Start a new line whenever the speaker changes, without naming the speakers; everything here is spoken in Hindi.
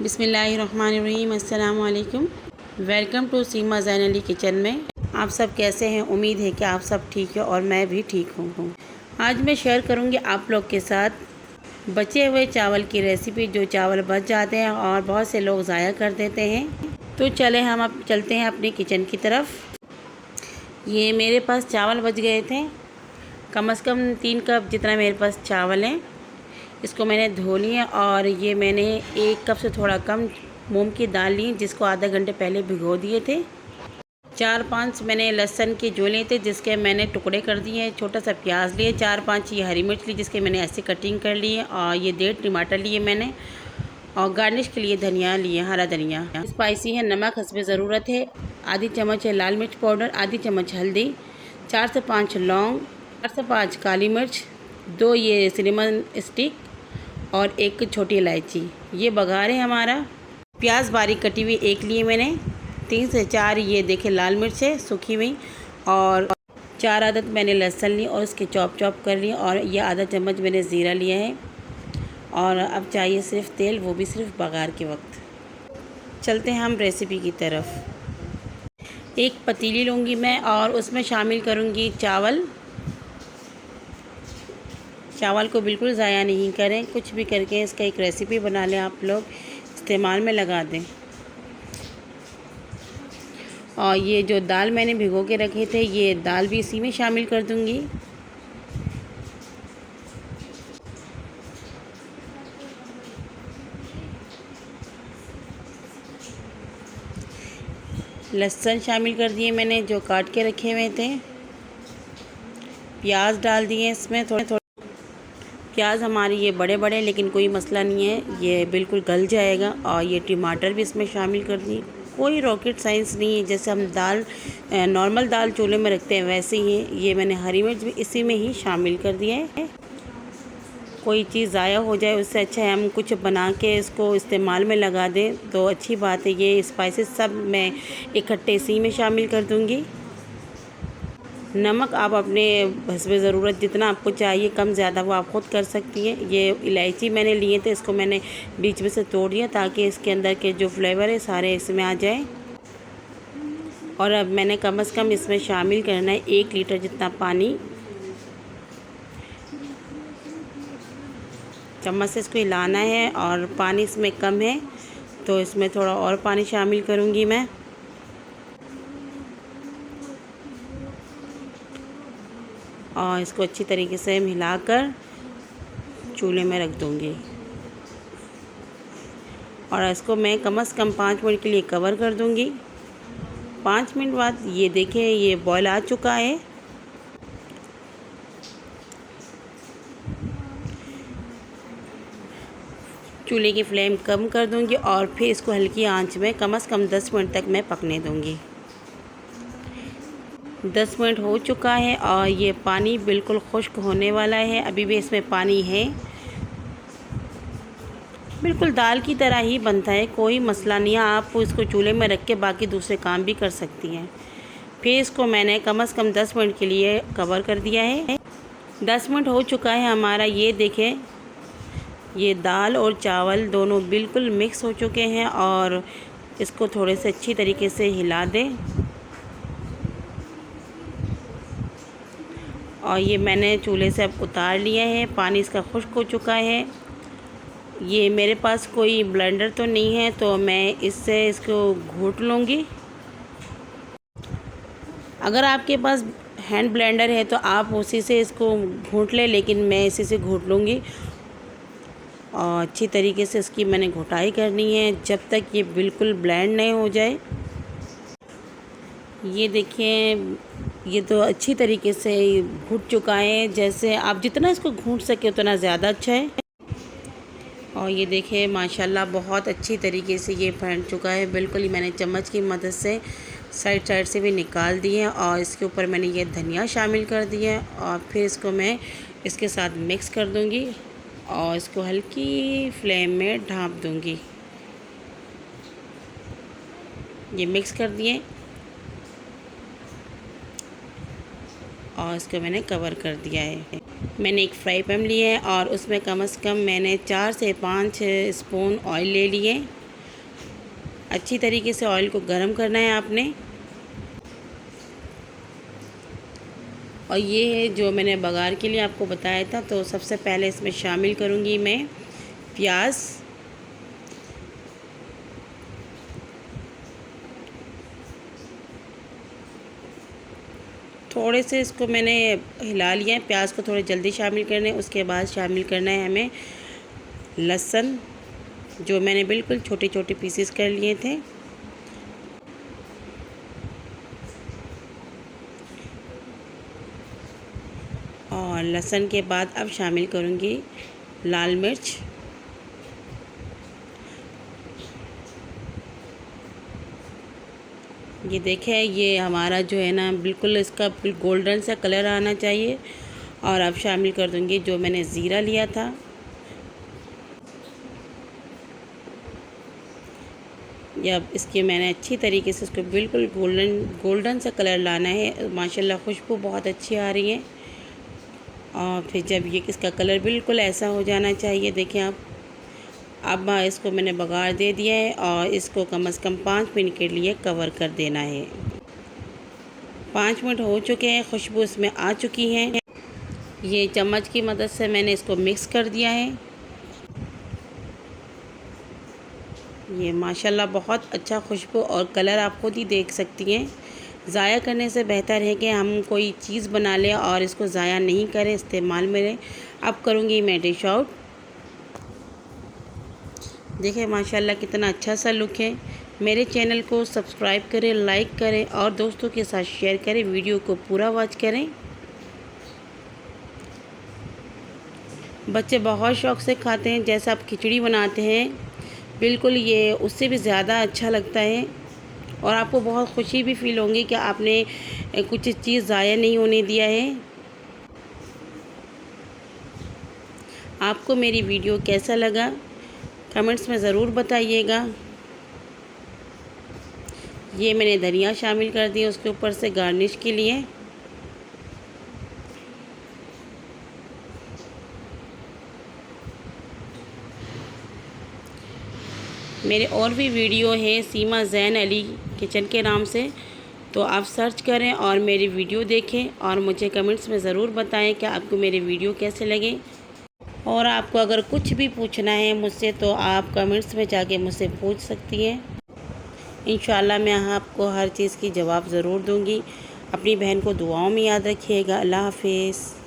बिस्मिल्लाहिर्रहमानिर्रहीम। अस्सलाम वालेकुम। Welcome to Seema Zain Ali kitchen में। आप सब कैसे हैं? उम्मीद है कि आप सब ठीक है और मैं भी ठीक हूँ। आज मैं शेयर करूँगी आप लोग के साथ बचे हुए चावल की रेसिपी। जो चावल बच जाते हैं और बहुत से लोग ज़ाया कर देते हैं। तो चले हम अब चलते हैं अपनी किचन की तरफ। ये मेरे पास चावल बच गए थे, कम से कम 3 कप जितना मेरे पास चावल है। इसको मैंने धो लिया और ये मैंने 1 कप से थोड़ा कम मूंग की दाल ली, जिसको आधा घंटे पहले भिगो दिए थे। 4-5 मैंने लहसुन के जो लिए थे, जिसके मैंने टुकड़े कर दिए। छोटा सा प्याज लिए, 4-5 ये हरी मिर्च ली, जिसके मैंने ऐसे कटिंग कर ली है। और ये 1.5 टमाटर लिए मैंने, और गार्निश के लिए धनिया लिए, हरा धनिया। स्पाइसी है, नमक हस्बे ज़रूरत है। आधी चम्मच है लाल मिर्च पाउडर, आधी चम्मच हल्दी, 4 से 5 लौंग, 4 से 5 काली मिर्च, 2 ये सिनेमन स्टिक और 1 छोटी इलायची। ये बघार है हमारा। प्याज बारीक कटी हुई 1 लिए मैंने, 3 से 4 ये देखे लाल मिर्च है सूखी हुई, और 4 अदद मैंने लहसुन ली और उसके चॉप कर लिए। और ये आधा चम्मच मैंने ज़ीरा लिया है। और अब चाहिए सिर्फ तेल, वो भी सिर्फ बघार के वक्त। चलते हैं हम रेसिपी की तरफ। एक पतीली लूँगी मैं और उसमें शामिल करूँगी चावल। चावल को बिल्कुल ज़ाया नहीं करें, कुछ भी करके इसका एक रेसिपी बना लें, आप लोग इस्तेमाल में लगा दें। और ये जो दाल मैंने भिगो के रखे थे, ये दाल भी इसी में शामिल कर दूंगी। लहसुन शामिल कर दिए मैंने जो काट के रखे हुए थे। प्याज डाल दिए इसमें, थोड़े प्याज हमारे ये बड़े बड़े, लेकिन कोई मसला नहीं है, ये बिल्कुल गल जाएगा। और ये टमाटर भी इसमें शामिल कर दिए। कोई रॉकेट साइंस नहीं है, जैसे हम दाल नॉर्मल दाल चूल्हे में रखते हैं वैसे ही है। ये मैंने हरी मिर्च भी इसी में ही शामिल कर दिया है। कोई चीज़ ज़ाया हो जाए उससे अच्छा है हम कुछ बना के इसको इस्तेमाल में लगा दें, तो अच्छी बात है। ये स्पाइसेस सब मैं इकट्ठे इसी में शामिल कर दूँगी। नमक आप अपने हस्बे ज़रूरत जितना आपको चाहिए, कम ज़्यादा वो आप खुद कर सकती हैं। ये इलायची मैंने लिए थे, इसको मैंने बीच में से तोड़ दिया ताकि इसके अंदर के जो फ्लेवर है सारे इसमें आ जाए। और अब मैंने कम से कम इसमें शामिल करना है 1 लीटर जितना पानी। चम्मच से इसको हिलाना है, और पानी इसमें कम है तो इसमें थोड़ा और पानी शामिल करूँगी मैं। और इसको अच्छी तरीके से मिलाकर चूल्हे में रख दूँगी। और इसको मैं कम से कम 5 मिनट के लिए कवर कर दूँगी। 5 मिनट बाद ये देखें, ये बॉयल आ चुका है। चूल्हे की फ्लेम कम कर दूँगी और फिर इसको हल्की आंच में कम से कम 10 मिनट तक मैं पकने दूँगी। 10 मिनट हो चुका है और ये पानी बिल्कुल खुश्क होने वाला है। अभी भी इसमें पानी है। बिल्कुल दाल की तरह ही बनता है, कोई मसला नहीं है। आप इसको चूल्हे में रख के बाकी दूसरे काम भी कर सकती हैं। फिर इसको मैंने कम से कम 10 मिनट के लिए कवर कर दिया है। 10 मिनट हो चुका है हमारा। ये देखें, ये दाल और चावल दोनों बिल्कुल मिक्स हो चुके हैं। और इसको थोड़े से अच्छी तरीके से हिला दें। और ये मैंने चूल्हे से अब उतार लिया है, पानी इसका खुश्क हो चुका है। ये मेरे पास कोई ब्लेंडर तो नहीं है, तो मैं इससे इसको घोट लूँगी। अगर आपके पास हैंड ब्लेंडर है तो आप उसी से इसको घोट लें, लेकिन मैं इसी से घोट लूँगी। और अच्छी तरीके से इसकी मैंने घोटाई करनी है जब तक ये बिल्कुल ब्लेंड नहीं हो जाए। ये देखिए, ये तो अच्छी तरीके से घुट चुका है। जैसे आप जितना इसको घूट सके उतना ज़्यादा अच्छा है। और ये देखिए माशाल्लाह बहुत अच्छी तरीके से ये फैंट चुका है बिल्कुल ही। मैंने चम्मच की मदद से साइड से भी निकाल दिए। और इसके ऊपर मैंने ये धनिया शामिल कर दिया है। और फिर इसको मैं इसके साथ मिक्स कर दूँगी और इसको हल्की फ्लेम में ढाँप दूँगी। ये मिक्स कर दिए और इसको मैंने कवर कर दिया है। मैंने एक फ्राई पैन लिया है और उसमें कम से कम मैंने 4 से 5 स्पून ऑयल ले लिए। अच्छी तरीके से ऑयल को गर्म करना है आपने। और ये है जो मैंने बघार के लिए आपको बताया था। तो सबसे पहले इसमें शामिल करूँगी मैं प्याज। थोड़े से इसको मैंने हिला लिया है, प्याज को थोड़े जल्दी शामिल करना है। उसके बाद शामिल करना है हमें लहसुन, जो मैंने बिल्कुल छोटे छोटे पीसेस कर लिए थे। और लहसुन के बाद अब शामिल करूँगी लाल मिर्च। ये देखें, ये हमारा जो है ना बिल्कुल इसका गोल्डन सा कलर आना चाहिए। और अब शामिल कर दूँगी जो मैंने ज़ीरा लिया था। जब इसके मैंने अच्छी तरीके से इसको बिल्कुल गोल्डन सा कलर लाना है। माशाल्लाह खुशबू बहुत अच्छी आ रही है। और फिर जब ये इसका कलर बिल्कुल ऐसा हो जाना चाहिए, देखें आप। अब इसको मैंने बघार दे दिया है और इसको कम से कम 5 मिनट के लिए कवर कर देना है। 5 मिनट हो चुके हैं, खुशबू इसमें आ चुकी है। ये चम्मच की मदद से मैंने इसको मिक्स कर दिया है। ये माशाल्लाह बहुत अच्छा खुशबू और कलर आप खुद ही देख सकती हैं। ज़ाया करने से बेहतर है कि हम कोई चीज़ बना लें और इसको ज़ाया नहीं करें, इस्तेमाल में लें। अब करूँगी मैं डिश आउट। देखिए माशाल्लाह कितना अच्छा सा लुक है। मेरे चैनल को सब्सक्राइब करें, लाइक करें और दोस्तों के साथ शेयर करें। वीडियो को पूरा वॉच करें। बच्चे बहुत शौक़ से खाते हैं। जैसा आप खिचड़ी बनाते हैं बिल्कुल ये उससे भी ज़्यादा अच्छा लगता है। और आपको बहुत खुशी भी फील होगी कि आपने कुछ चीज़ ज़ाया नहीं होने दिया है। आपको मेरी वीडियो कैसा लगा कमेंट्स में ज़रूर बताइएगा। ये मैंने धनिया शामिल कर दिया उसके ऊपर से गार्निश के लिए। मेरे और भी वीडियो हैं सीमा ज़ैन अली किचन के नाम से, तो आप सर्च करें और मेरी वीडियो देखें और मुझे कमेंट्स में ज़रूर बताएं कि आपको मेरे वीडियो कैसे लगे। और आपको अगर कुछ भी पूछना है मुझसे तो आप कमेंट्स में जाके मुझसे पूछ सकती हैं। इंशाल्लाह मैं आपको हर चीज़ की जवाब ज़रूर दूंगी। अपनी बहन को दुआओं में याद रखिएगा। अल्लाह हाफिज़।